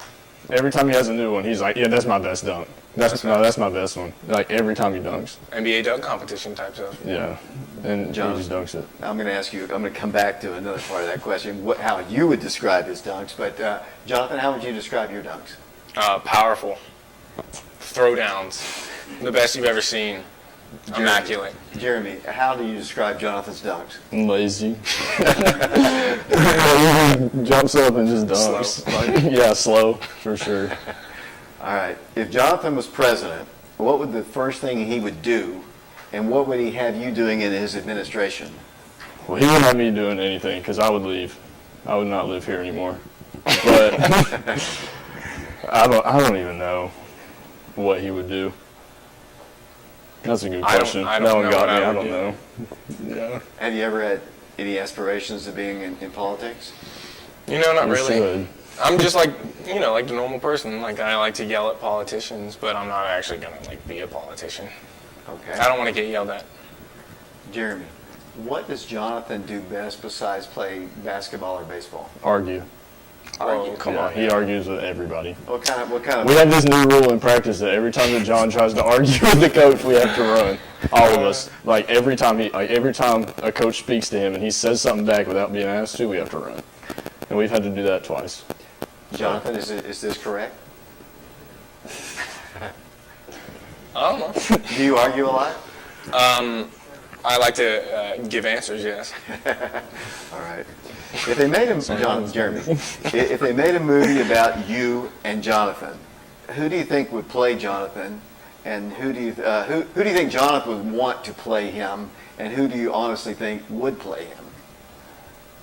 Every time he has a new one, he's like, yeah, that's my best dunk. That's my best one. Like every time he dunks. NBA dunk competition type stuff. Yeah, and John, he just dunks it. I'm going to ask you. I'm going to come back to another part of that question. How you would describe his dunks? But Jonathan, how would you describe your dunks? Powerful. Throwdowns. The best you've ever seen. Immaculate. Jeremy, how do you describe Jonathan's dunks? Lazy. Jumps up and just dunks. Slow. Yeah, slow for sure. All right. If Jonathan was president, what would the first thing he would do, and what would he have you doing in his administration? Well, he wouldn't have me doing anything because I would leave. I would not live here anymore. But I don't even know what he would do. That's a good question. I don't that one know got what me. I I would don't do. know. Yeah. Have you ever had any aspirations of being in politics? You know, not You really. should. I'm just like, like the normal person. Like I like to yell at politicians, but I'm not actually gonna be a politician. Okay. I don't want to get yelled at. Jeremy, what does Jonathan do best besides play basketball or baseball? Argue. Argue. Come Yeah, on. he argues with everybody. What kind of? We have this new rule in practice that every time that John tries to argue with the coach, we have to run. All of us. Like every time a coach speaks to him and he says something back without being asked to, we have to run. And we've had to do that twice. Jonathan, is this correct? I don't know. Do you argue a lot? I like to give answers. Yes. All right. If they made Jeremy, if they made a movie about you and Jonathan, who do you think would play Jonathan, and who do you think Jonathan would want to play him, and who do you honestly think would play him?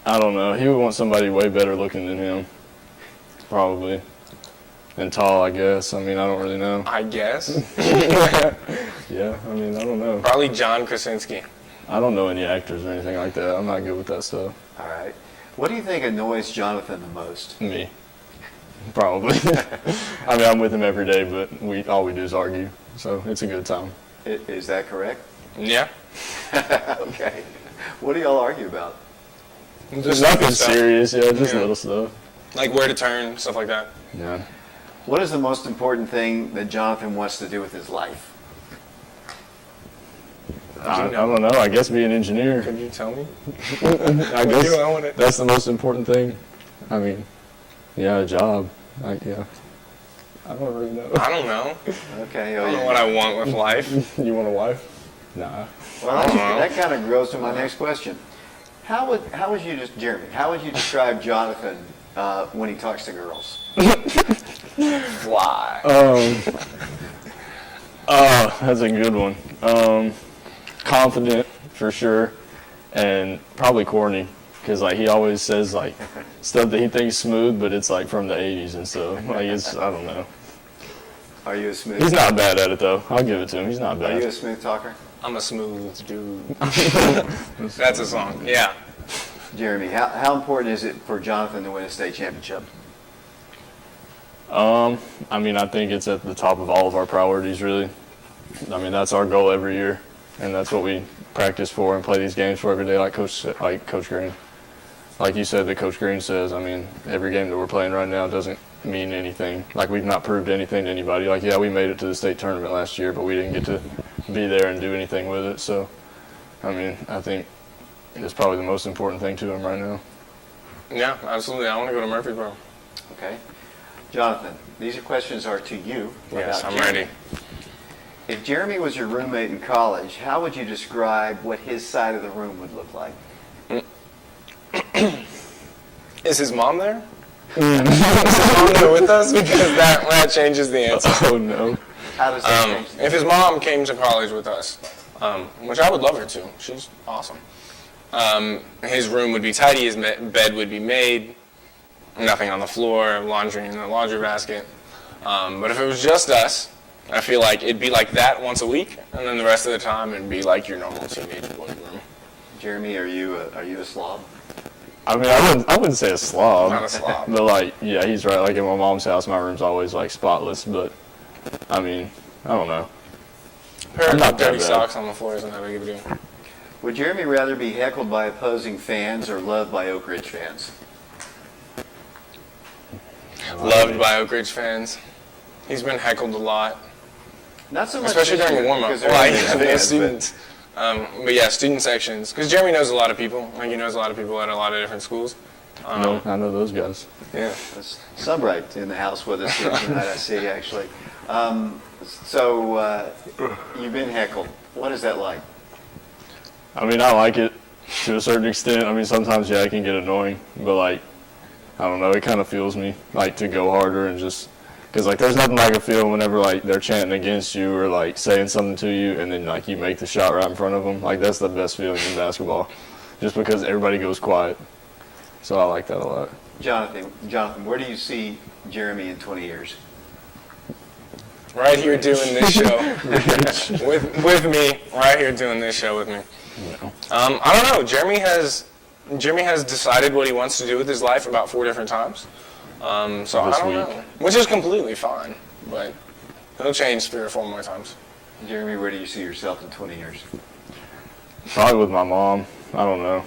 I don't know. He would want somebody way better looking than him. Probably. And tall, I guess. I mean, I don't really know. I guess. Yeah, I mean, I don't know. Probably John Krasinski. I don't know any actors or anything like that. I'm not good with that stuff. All right. What do you think annoys Jonathan the most? Me. Probably. I mean, I'm with him every day, but all we do is argue. So it's a good time. Is that correct? Yeah. Okay. What do y'all argue about? Just nothing serious, just little stuff. Like where to turn, stuff like that. Yeah. What is the most important thing that Jonathan wants to do with his life? I don't know. I guess be an engineer. Could you tell me? I What do I want guess to- that's the most important thing. I mean, yeah, a job. Yeah. I don't really know. I don't know. Okay. I don't know what I want with life. You want a wife? Nah. Well, that kind of grows to my next question. How would you just, Jeremy? How would you describe Jonathan when he talks to girls? Fly. That's a good one. Confident for sure, and probably corny, because like he always says like stuff that he thinks smooth, but it's like from the '80s and stuff. Like I don't know. Are you a smooth? He's not bad at it though. I'll give it to him. He's not Are you bad. a smooth talker? I'm a smooth dude. That's a song. Yeah. Jeremy, how important is it for Jonathan to win a state championship? I mean, I think it's at the top of all of our priorities, really. I mean, that's our goal every year, and that's what we practice for and play these games for every day, like Coach Green. Like you said, that Coach Green says, I mean, every game that we're playing right now doesn't mean anything. Like, we've not proved anything to anybody. Like, yeah, we made it to the state tournament last year, but we didn't get to be there and do anything with it. So, I mean, I think it's probably the most important thing to him right now. Yeah, absolutely. I want to go to Murfreesboro. Okay. Jonathan, these questions are to you. Yes, about I'm Jeremy. ready. If Jeremy was your roommate in college, how would you describe what his side of the room would look like? Is his mom there? Is his mom there with us? Because that changes the answer. Oh, no. How does that change? If his mom came to college with us, which I would love her to, she's awesome. His room would be tidy, his bed would be made, nothing on the floor, laundry in the laundry basket. But if it was just us, I feel like it'd be like that once a week, and then the rest of the time it'd be like your normal teenage boy room. Jeremy, are you a slob? I mean, I wouldn't say a slob. Not a slob. But, like, yeah, he's right. Like, in my mom's house, my room's always, like, spotless. But, I mean, I don't know. Pair I'm not of that dirty bad. socks on the floor isn't that big of a deal. Would Jeremy rather be heckled by opposing fans or loved by Oak Ridge fans? Loved by Oak Ridge fans. He's been heckled a lot, Not so much especially this during year, warm-up. because they're Well, Oak Ridge the fans, students. But yeah, student sections. Because Jeremy knows a lot of people. Like, he knows a lot of people at a lot of different schools. I know those guys. Yeah. That's Subright in the house with us here tonight, I see, actually. You've been heckled. What is that like? I mean, I like it to a certain extent. I mean, sometimes, yeah, it can get annoying. But, like, I don't know. It kind of fuels me, like, to go harder and just... Because, like, there's nothing like a feeling whenever, like, they're chanting against you or, like, saying something to you and then, like, you make the shot right in front of them. Like, that's the best feeling in basketball. Just because everybody goes quiet. So I like that a lot. Jonathan, where do you see Jeremy in 20 years? Right here doing this show with me. Right here doing this show with me. I don't know. Jeremy has decided what he wants to do with his life about 4 different times. So I don't know, which is completely fine. But he'll change 3 or 4 more times. Jeremy, where do you see yourself in 20 years? Probably with my mom. I don't know.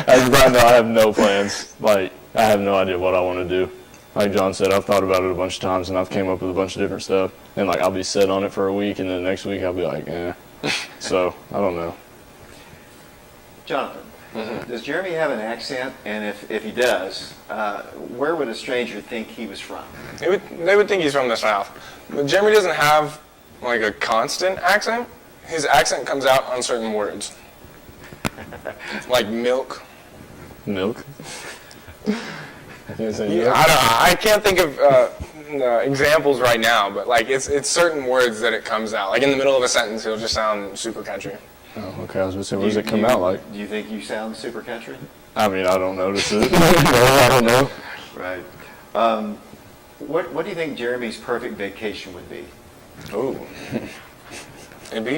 As of right now, I have no plans. Like, I have no idea what I want to do. Like John said, I've thought about it a bunch of times, and I've came up with a bunch of different stuff. And, like, I'll be set on it for a week, and then the next week I'll be like, eh. So, I don't know. Jonathan, does Jeremy have an accent? And if he does, where would a stranger think he was from? They would think he's from the South. But Jeremy doesn't have, like, a constant accent. His accent comes out on certain words. Like milk. Milk? I can't say Yeah, milk. I can't think of examples right now, but, like, it's certain words that it comes out. Like, in the middle of a sentence, it'll just sound super country. Oh, okay. I was going to say, what does it come out like? Do you think you sound super country? I mean, I don't notice it. I don't know. Right. What do you think Jeremy's perfect vacation would be? Ooh. It'd be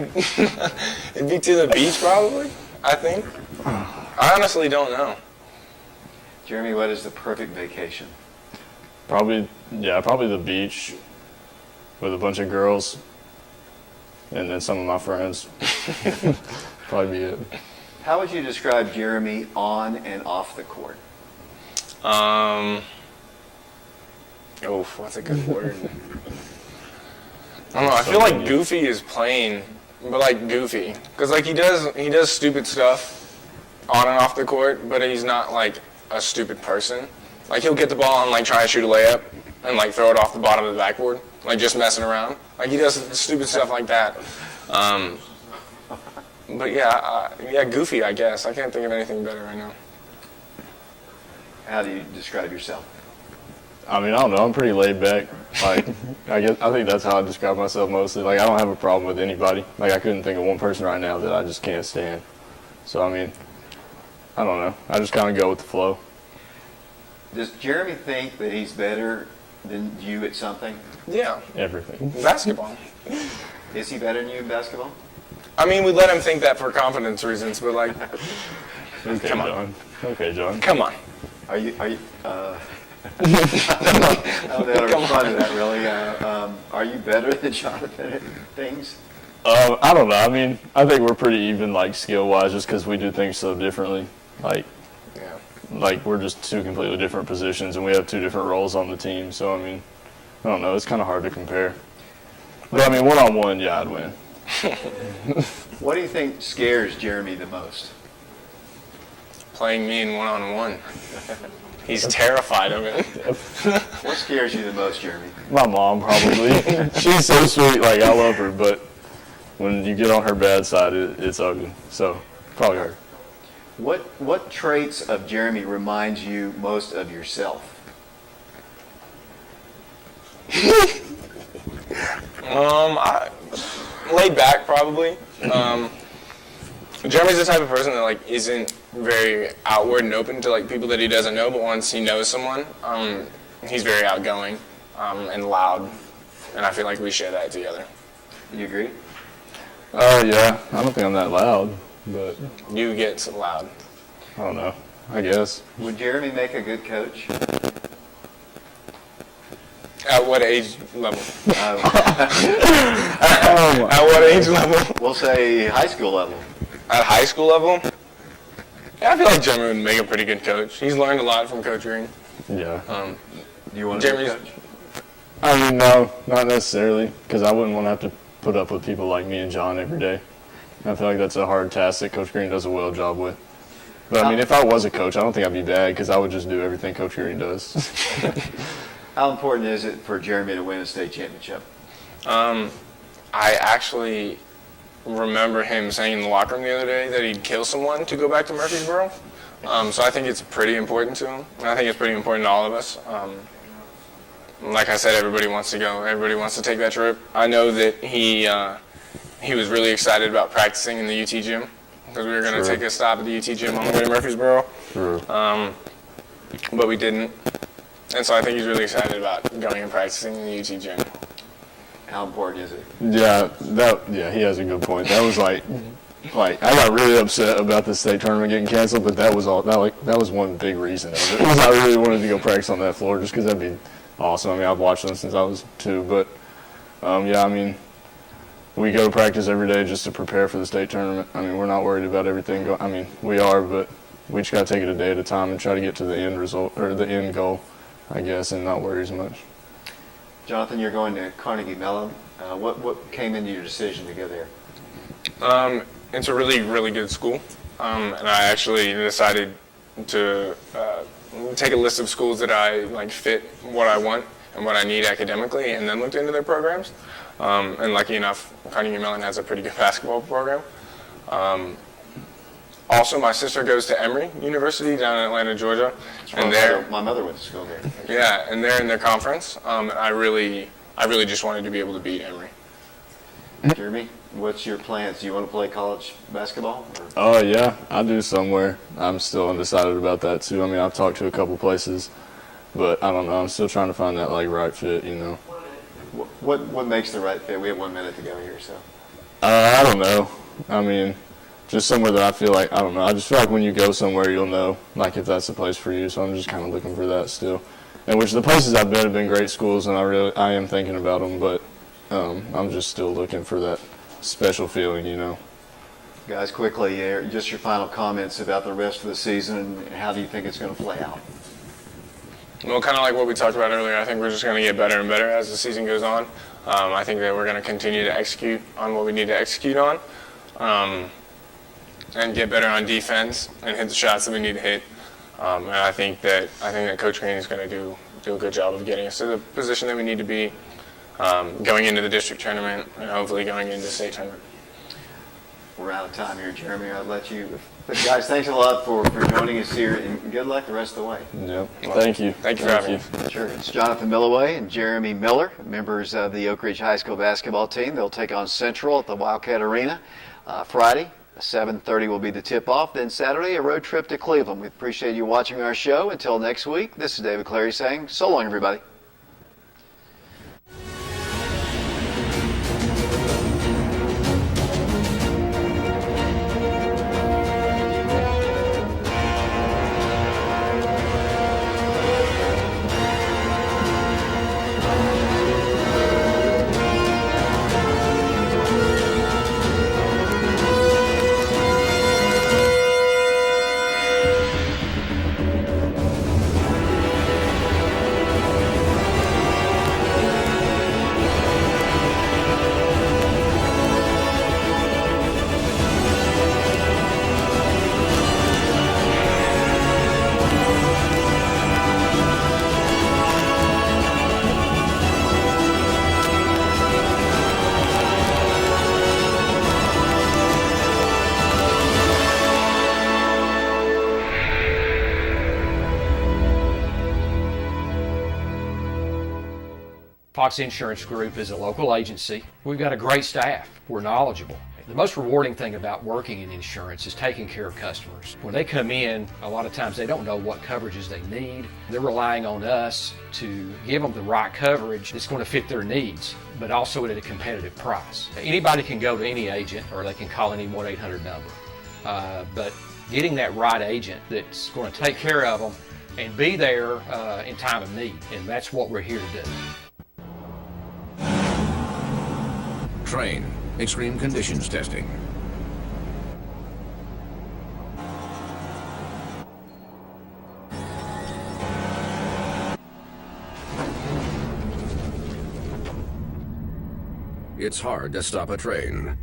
it'd be to the beach probably. I think. I honestly don't know. Jeremy, what is the perfect vacation? Probably the beach with a bunch of girls and then some of my friends. Probably be it. How would you describe Jeremy on and off the court? What's a good word? I don't know. I feel like goofy is plain, but like goofy, because like he does stupid stuff on and off the court, but he's not like a stupid person. Like he'll get the ball and like try to shoot a layup and like throw it off the bottom of the backboard, like just messing around. Like he does stupid stuff like that. But yeah, goofy, I guess. I can't think of anything better right now. How do you describe yourself? I mean, I don't know. I'm pretty laid back. Like, I think that's how I describe myself mostly. Like, I don't have a problem with anybody. Like, I couldn't think of one person right now that I just can't stand. So, I mean, I don't know. I just kind of go with the flow. Does Jeremy think that he's better than you at something? Yeah. Everything. Basketball. Is he better than you in basketball? I mean, we let him think that for confidence reasons, but like, Okay, come on. John. Okay, John. Come on. I don't know how to respond to that, really. Are you better than Jonathan at things? I don't know. I mean, I think we're pretty even, like, skill-wise, just because we do things so differently. Like, Yeah. like, we're just two completely different positions, and we have two different roles on the team. So, I mean, I don't know. It's kind of hard to compare. But, I mean, one-on-one, yeah, I'd win. What do you think scares Jeremy the most? Playing me in one-on-one. He's terrified of it. What scares you the most, Jeremy? My mom, probably. She's so sweet. Like, I love her, but when you get on her bad side, it's ugly. So, probably her. What traits of Jeremy reminds you most of yourself? Laid back, probably. Jeremy's the type of person that like isn't very outward and open to like people that he doesn't know, but once he knows someone, he's very outgoing and loud, and I feel like we share that together. You agree? Yeah. I don't think I'm that loud, but You get so loud. I don't know. I guess. Would Jeremy make a good coach? At what age level? Uh, At what age level? we'll say high school level. At high school level? Yeah, I feel like Jeremy would make a pretty good coach. He's learned a lot from Coach Green. Yeah. Do you want to be a Jeremy's- coach? I mean, no, not necessarily, because I wouldn't want to have to put up with people like me and John every day. I feel like that's a hard task that Coach Green does a well job with. But, I mean, if I was a coach, I don't think I'd be bad, because I would just do everything Coach Green does. How important is it for Jeremy to win a state championship? I actually remember him saying in the locker room the other day that he'd kill someone to go back to Murfreesboro. So I think it's pretty important to him. And I think it's pretty important to all of us. Like I said, everybody wants to go. Everybody wants to take that trip. I know that he was really excited about practicing in the UT gym because we were going to take a stop at the UT gym on the way to Murfreesboro. But we didn't. And so I think he's really excited about going and practicing in the UT gym. How important is it? Yeah, he has a good point. That was like I got really upset about the state tournament getting canceled, but that was one big reason of it. I really wanted to go practice on that floor just because that'd be awesome. I mean, I've watched them since I was 2, but yeah, I mean, we go to practice every day just to prepare for the state tournament. I mean, we're not worried about everything. I mean, we are, but we just got to take it a day at a time and try to get to the end result or the end goal, I guess, and not worry as much. Jonathan, you're going to Carnegie Mellon. What came into your decision to go there? It's a really, really good school. And I actually decided to take a list of schools that I like fit what I want and what I need academically, and then looked into their programs. And lucky enough, Carnegie Mellon has a pretty good basketball program. Also, my sister goes to Emory University down in Atlanta, Georgia, and My mother went to school there. yeah, and they're in their conference. And I really just wanted to be able to beat Emory. Jeremy, what's your plans? Do you want to play college basketball? Or? Oh, yeah, I do somewhere. I'm still undecided about that, too. I mean, I've talked to a couple places, but I don't know. I'm still trying to find that, like, right fit, you know. What makes the right fit? We have 1 minute to go here, so. I don't know. I mean, just somewhere that I feel like, I don't know. I just feel like when you go somewhere, you'll know, like, if that's the place for you. So I'm just kind of looking for that still. And which the places I've been have been great schools, and I am thinking about them, but I'm just still looking for that special feeling, you know. Guys, quickly, just your final comments about the rest of the season and how do you think it's going to play out? Well, kind of like what we talked about earlier, I think we're just going to get better and better as the season goes on. I think that we're going to continue to execute on what we need to execute on, and get better on defense and hit the shots that we need to hit. And I think that Coach Green is going to do a good job of getting us to the position that we need to be, going into the district tournament and hopefully going into the state tournament. We're out of time here, Jeremy. I'll let you. But guys, thanks a lot for joining us here, and good luck the rest of the way. Yep. Thank you. Thank you for having me. Sure. It's Jonathan Milloway and Jeremy Miller, members of the Oak Ridge High School basketball team. They'll take on Central at the Wildcat Arena Friday. 7:30 will be the tip-off. Then Saturday, a road trip to Cleveland. We appreciate you watching our show. Until next week, this is David Clary saying so long, everybody. Foxy Insurance Group is a local agency. We've got a great staff. We're knowledgeable. The most rewarding thing about working in insurance is taking care of customers. When they come in, a lot of times they don't know what coverages they need. They're relying on us to give them the right coverage that's going to fit their needs, but also at a competitive price. Anybody can go to any agent or they can call any 1-800 number. But getting that right agent that's going to take care of them and be there in time of need, and that's what we're here to do. Train. Extreme conditions testing. It's hard to stop a train.